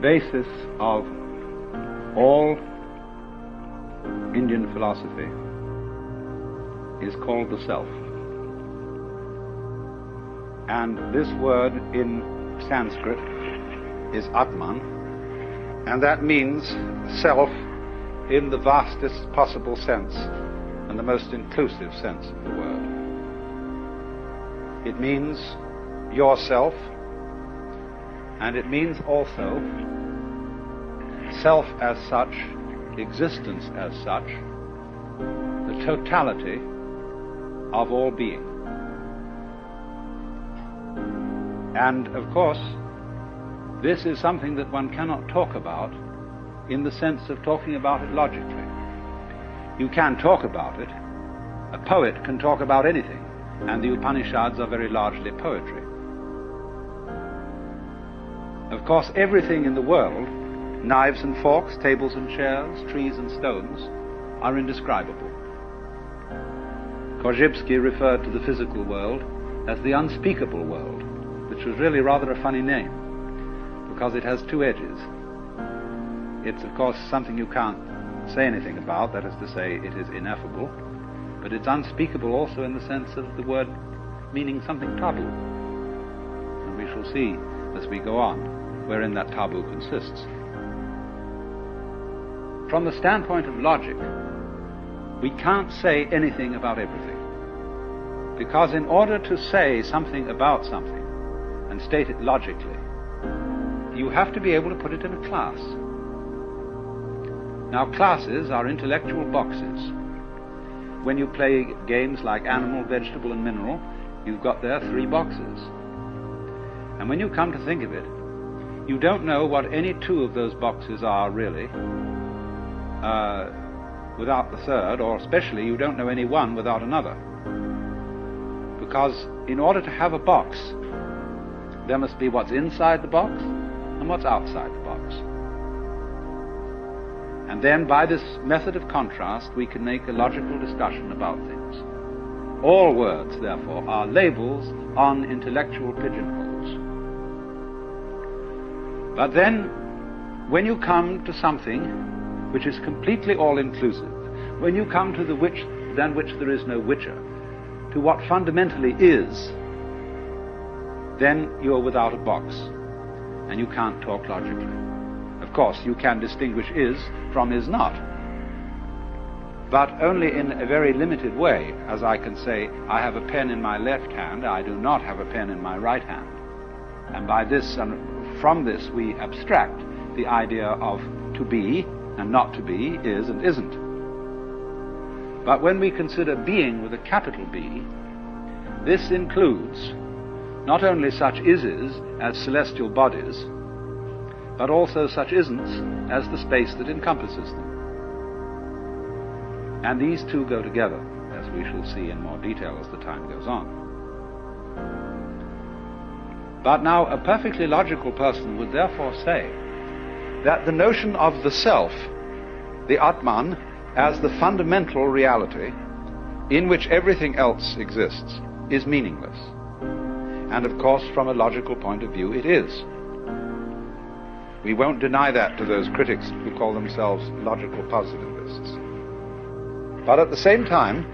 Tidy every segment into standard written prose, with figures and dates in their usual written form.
basis of all Indian philosophy is called the self. And this word in Sanskrit is Atman, and that means self in the vastest possible sense and the most inclusive sense of the word. It means yourself, and it means also self as such, existence as such, the totality of all being. And of course, this is something that one cannot talk about in the sense of talking about it logically. You can talk about it. A poet can talk about anything, and the Upanishads are very largely poetry. Of course, everything in the world, knives and forks, tables and chairs, trees and stones, are indescribable. Korzybski referred to the physical world as the unspeakable world, which was really rather a funny name, because it has two edges. It's, of course, something you can't say anything about, that is to say, it is ineffable, but it's unspeakable also in the sense of the word meaning something taboo. And we shall see, as we go on, wherein that taboo consists. From the standpoint of logic, we can't say anything about everything, because in order to say something about something and state it logically, you have to be able to put it in a class. Now, classes are intellectual boxes. When you play games like animal, vegetable, and mineral, you've got there 3 boxes. And when you come to think of it, you don't know what any 2 of those boxes are really, without the third, or especially you don't know any one without another. Because in order to have a box, there must be what's inside the box and what's outside the box. And then by this method of contrast, we can make a logical discussion about things. All words, therefore, are labels on intellectual pigeonholes. But then, when you come to something which is completely all-inclusive, when you come to the which than which there is no whicher, to what fundamentally is, then you are without a box, and you can't talk logically. Of course, you can distinguish is from is not, but only in a very limited way, as I can say, I have a pen in my left hand, I do not have a pen in my right hand. And by this, and from this, we abstract the idea of to be and not to be, is and isn't. But when we consider being with a capital B, this includes not only such ises as celestial bodies, but also such isn'ts as the space that encompasses them. And these two go together, as we shall see in more detail as the time goes on. But now, a perfectly logical person would therefore say that the notion of the self, the Atman, as the fundamental reality in which everything else exists, is meaningless. And of course, from a logical point of view, it is. We won't deny that to those critics who call themselves logical positivists. But at the same time,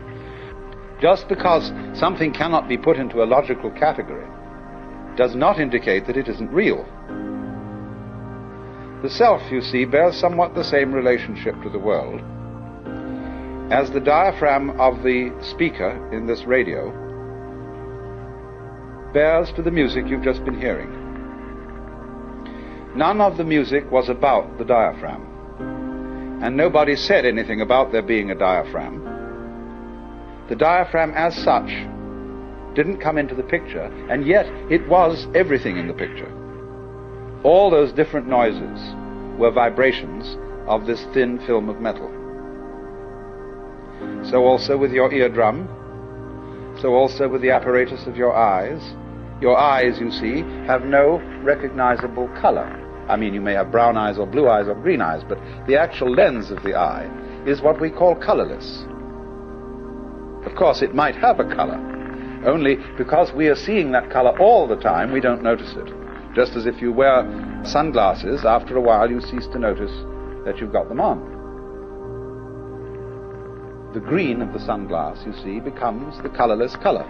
just because something cannot be put into a logical category does not indicate that it isn't real. The self, you see, bears somewhat the same relationship to the world as the diaphragm of the speaker in this radio bears to the music you've just been hearing. None of the music was about the diaphragm, and nobody said anything about there being a diaphragm. The diaphragm as such didn't come into the picture, and yet it was everything in the picture. All those different noises were vibrations of this thin film of metal. So also with your eardrum, so also with the apparatus of your eyes. Your eyes, you see, have no recognizable color. I mean, you may have brown eyes or blue eyes or green eyes, but the actual lens of the eye is what we call colorless. Of course, it might have a color, only because we are seeing that color all the time, we don't notice it. Just as if you wear Sunglasses, after a while you cease to notice that you've got them on. The green of the sunglass, you see, becomes the colorless color.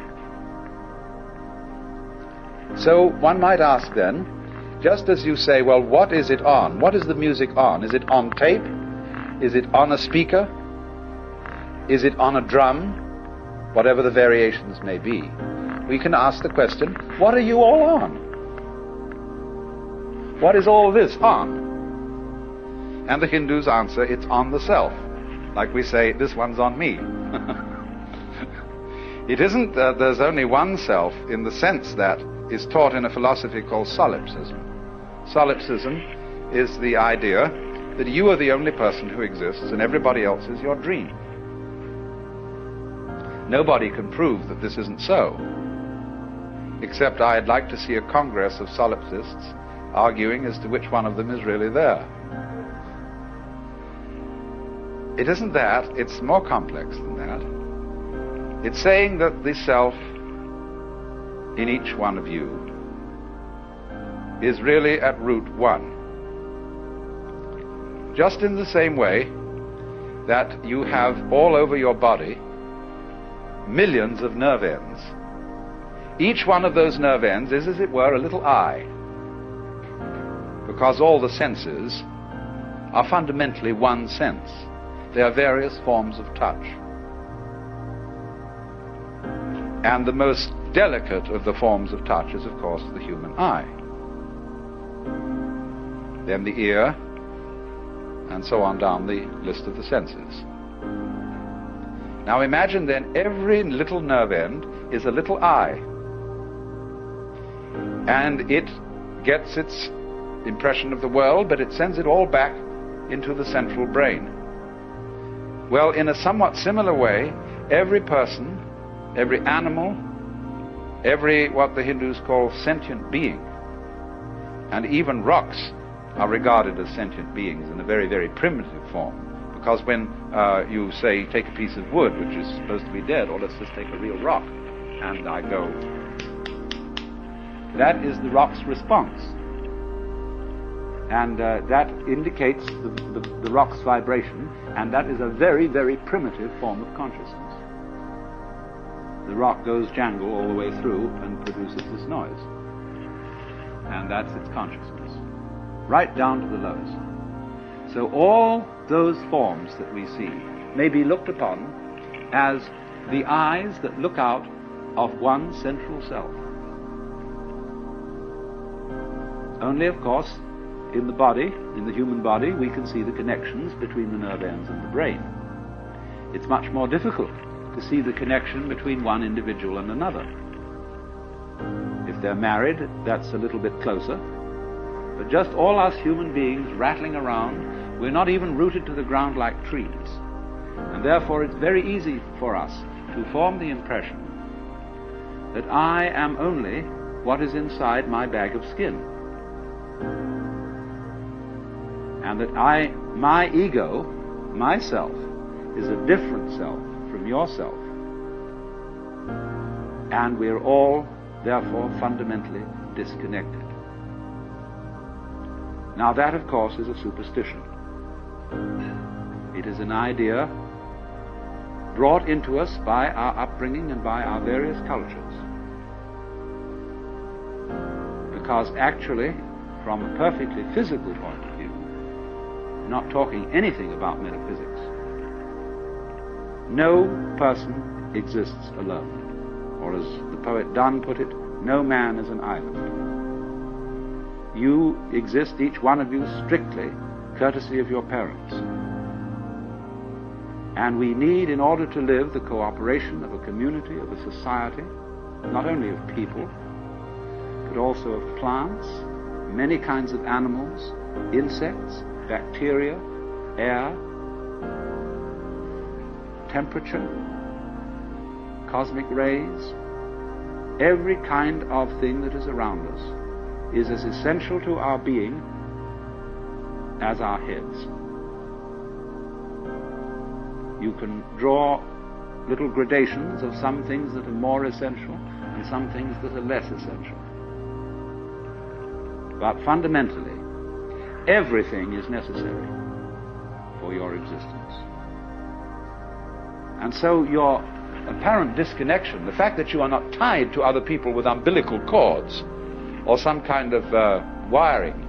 So one might ask then, just as you say, well, what is it on? What is the music on? Is it on tape? Is it on a speaker? Is it on a drum? Whatever the variations may be. We can ask the question, what are you all on? What is all this on? And the Hindus answer, it's on the self. Like we say, this one's on me. It isn't that there's only one self in the sense that is taught in a philosophy called solipsism. Solipsism is the idea that you are the only person who exists and everybody else is your dream. Nobody can prove that this isn't so, except I'd like to see a congress of solipsists arguing as to which one of them is really there. It isn't that, it's more complex than that. It's saying that the self in each one of you is really at root one. Just in the same way that you have all over your body millions of nerve ends. Each one of those nerve ends is, as it were, a little eye, because all the senses are fundamentally one sense. They are various forms of touch. And the most delicate of the forms of touch is, of course, the human eye. Then the ear, and so on down the list of the senses. Now imagine then every little nerve end is a little eye. And it gets its impression of the world, but it sends it all back into the central brain. Well, in a somewhat similar way, every person, every animal, every what the Hindus call sentient being, and even rocks are regarded as sentient beings in a very, very primitive form. Because when you say, take a piece of wood, which is supposed to be dead, or let's just take a real rock, and I go, that is the rock's response. And that indicates the rock's vibration, and that is a very, very primitive form of consciousness. The rock goes jangle all the way through and produces this noise. And that's its consciousness, right down to the lowest. So all those forms that we see may be looked upon as the eyes that look out of one central self. Only, of course, in the body, in the human body, we can see the connections between the nerve ends and the brain. It's much more difficult to see the connection between one individual and another. If they're married, that's a little bit closer. But just all us human beings rattling around, we're not even rooted to the ground like trees. And therefore it's very easy for us to form the impression that I am only what is inside my bag of skin. And that my ego, myself, is a different self from yourself. And we're all, therefore, fundamentally disconnected. Now that, of course, is a superstition. It is an idea brought into us by our upbringing and by our various cultures. Because actually, from a perfectly physical point of view, not talking anything about metaphysics, no person exists alone. Or as the poet Donne put it, no man is an island. You exist, each one of you, strictly courtesy of your parents. And we need, in order to live, the cooperation of a community, of a society, not only of people, but also of plants, many kinds of animals, insects, bacteria, air, temperature, cosmic rays. Every kind of thing that is around us is as essential to our being as our heads. You can draw little gradations of some things that are more essential and some things that are less essential. But fundamentally, everything is necessary for your existence. And so your apparent disconnection, the fact that you are not tied to other people with umbilical cords or some kind of wiring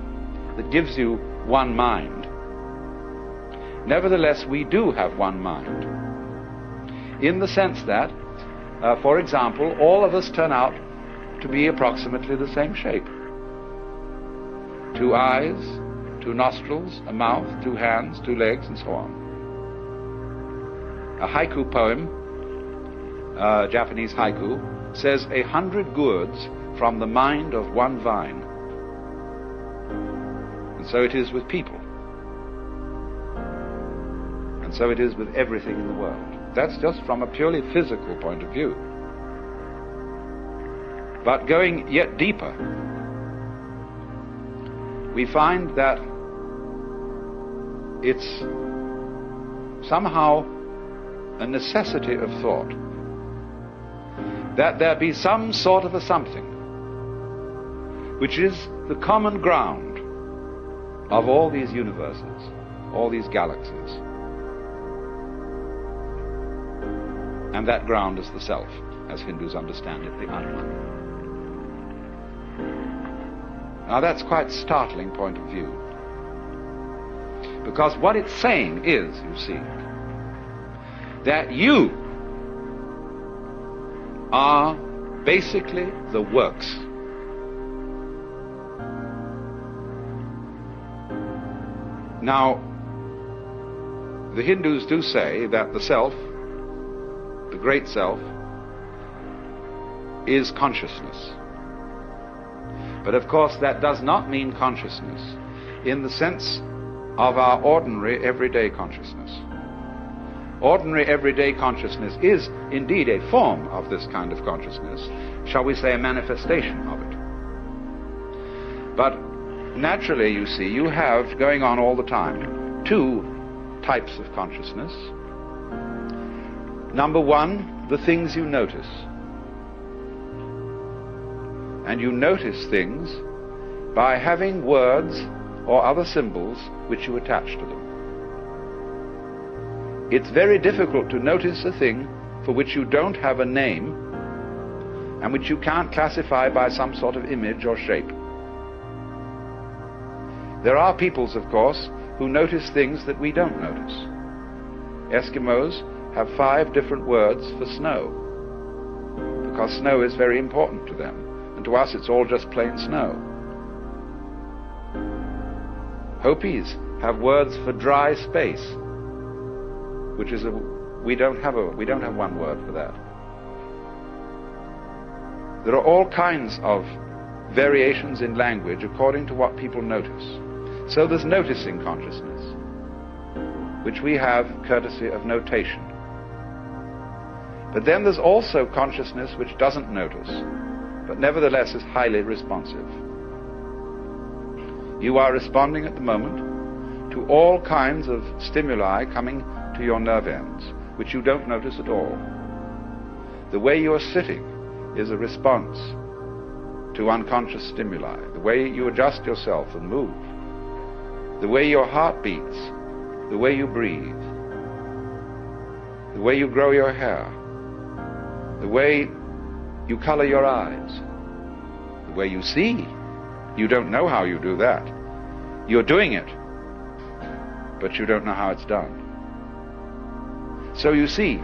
that gives you one mind. Nevertheless, we do have one mind, in the sense that, for example, all of us turn out to be approximately the same shape. 2 eyes, 2 nostrils, a mouth, 2 hands, 2 legs, and so on. A haiku poem, Japanese haiku, says 100 gourds from the mind of one vine. And so it is with people. And so it is with everything in the world. That's just from a purely physical point of view. But going yet deeper, we find that it's somehow a necessity of thought that there be some sort of a something which is the common ground of all these universes, all these galaxies. And that ground is the self, as Hindus understand it, the Atman. Now that's quite a startling point of view, because what it's saying is, you see, that you are basically the works. Now, the Hindus do say that the self, the great self, is consciousness. But of course that does not mean consciousness in the sense of our ordinary everyday consciousness. Ordinary everyday consciousness is indeed a form of this kind of consciousness, shall we say a manifestation of it. But naturally, you see, you have going on all the time 2 types of consciousness. Number 1, the things you notice. And you notice things by having words or other symbols which you attach to them. It's very difficult to notice a thing for which you don't have a name and which you can't classify by some sort of image or shape. There are peoples, of course, who notice things that we don't notice. Eskimos have 5 different words for snow, because snow is very important to them, and to us it's all just plain snow. Hopis have words for dry space, which is we don't have one word for that. There are all kinds of variations in language according to what people notice. So there's noticing consciousness, which we have courtesy of notation. But then there's also consciousness which doesn't notice, but nevertheless is highly responsive. You are responding at the moment to all kinds of stimuli coming to your nerve ends, which you don't notice at all. The way you are sitting is a response to unconscious stimuli. The way you adjust yourself and move, the way your heart beats, the way you breathe, the way you grow your hair, the way you color your eyes, the way you see. You don't know how you do that. You're doing it, but you don't know how it's done. So you see,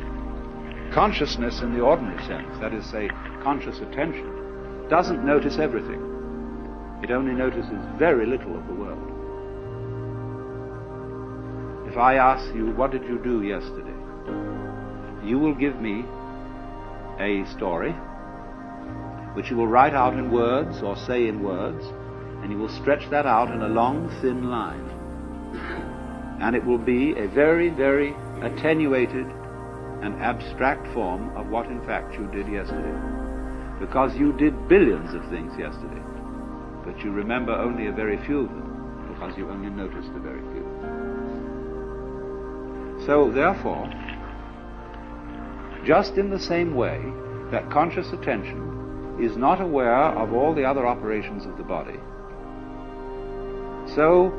consciousness in the ordinary sense, that is, say, conscious attention, doesn't notice everything. It only notices very little of the world. If I ask you, what did you do yesterday? You will give me a story, which you will write out in words or say in words, and you will stretch that out in a long, thin line. And it will be a very, very attenuated and abstract form of what in fact you did yesterday. Because you did billions of things yesterday, but you remember only a very few of them, because you only noticed a very few. So therefore, just in the same way that conscious attention is not aware of all the other operations of the body, so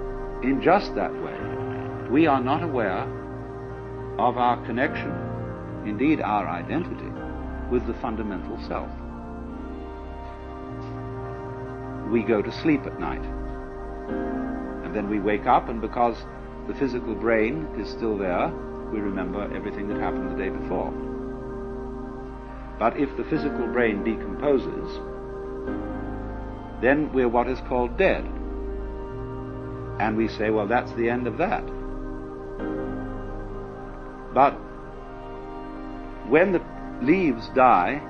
in just that way, we are not aware of our connection, indeed our identity, with the fundamental self. We go to sleep at night, and then we wake up, and because the physical brain is still there, we remember everything that happened the day before. But if the physical brain decomposes, then we're what is called dead. And we say, well, that's the end of that. But when the leaves die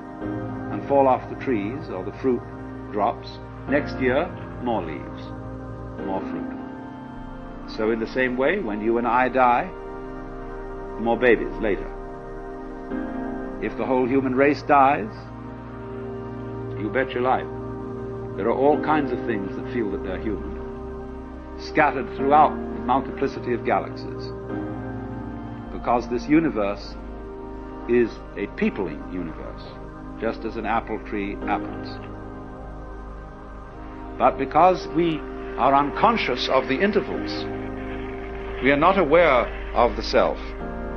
and fall off the trees, or the fruit drops, next year, more leaves, more fruit. So in the same way, when you and I die, more babies later. If the whole human race dies, you bet your life, there are all kinds of things that feel that they're human, scattered throughout the multiplicity of galaxies, because this universe is a peopling universe, just as an apple tree apples. But because we are unconscious of the intervals, we are not aware of the self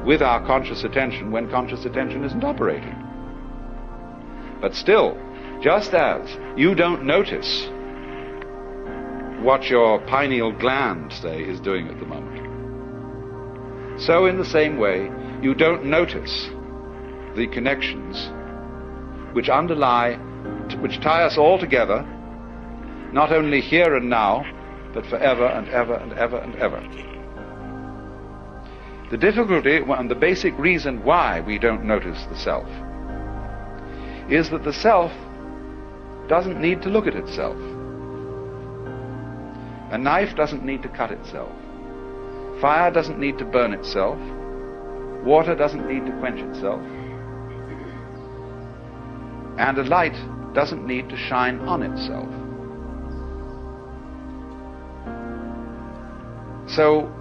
with our conscious attention when conscious attention isn't operating. But still, just as you don't notice what your pineal gland, say, is doing at the moment, so in the same way, you don't notice the connections which underlie, which tie us all together, not only here and now, but forever and ever and ever and ever. The difficulty and the basic reason why we don't notice the self is that the self doesn't need to look at itself. A knife doesn't need to cut itself. Fire doesn't need to burn itself. Water doesn't need to quench itself. And a light doesn't need to shine on itself. So,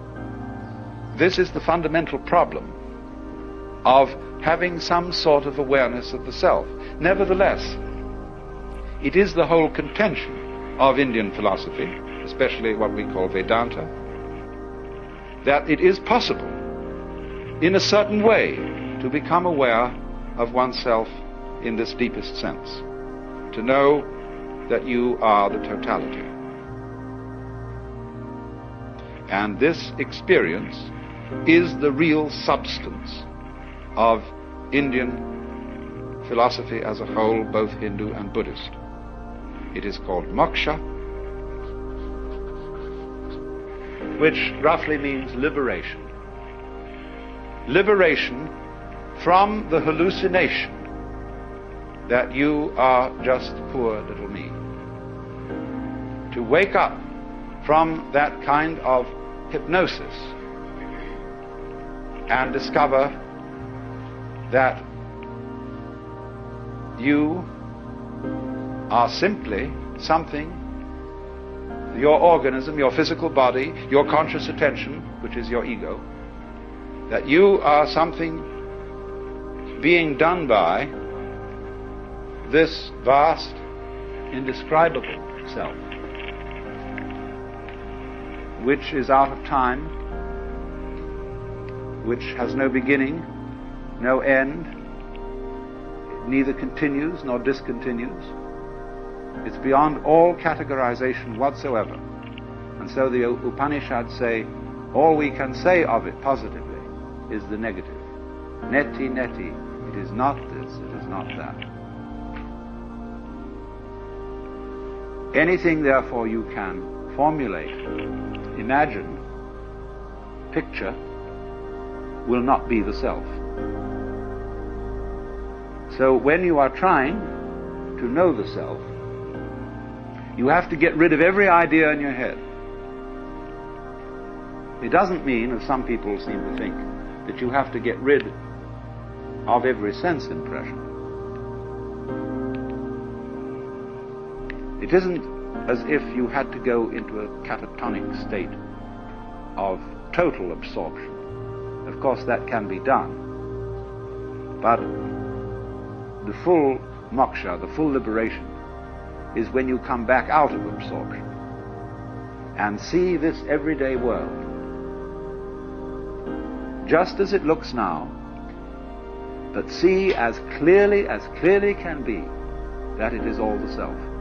this is the fundamental problem of having some sort of awareness of the self. Nevertheless, it is the whole contention of Indian philosophy, especially what we call Vedanta, that it is possible, in a certain way, to become aware of oneself in this deepest sense, to know that you are the totality. And this experience is the real substance of Indian philosophy as a whole, both Hindu and Buddhist. It is called moksha, which roughly means liberation. Liberation from the hallucination that you are just poor little me. To wake up from that kind of hypnosis and discover that you are simply something, your organism, your physical body, your conscious attention, which is your ego, that you are something being done by this vast, indescribable self, which is out of time, which has no beginning, no end, neither continues nor discontinues. It's beyond all categorization whatsoever. And so the Upanishads say, all we can say of it positively is the negative. Neti, neti, it is not this, it is not that. Anything, therefore, you can formulate, imagine, picture, will not be the self. So when you are trying to know the self, you have to get rid of every idea in your head. It doesn't mean, as some people seem to think, that you have to get rid of every sense impression. It isn't as if you had to go into a catatonic state of total absorption. Of course, that can be done. But the full moksha, the full liberation, is when you come back out of absorption and see this everyday world just as it looks now, but see as clearly can be that it is all the self.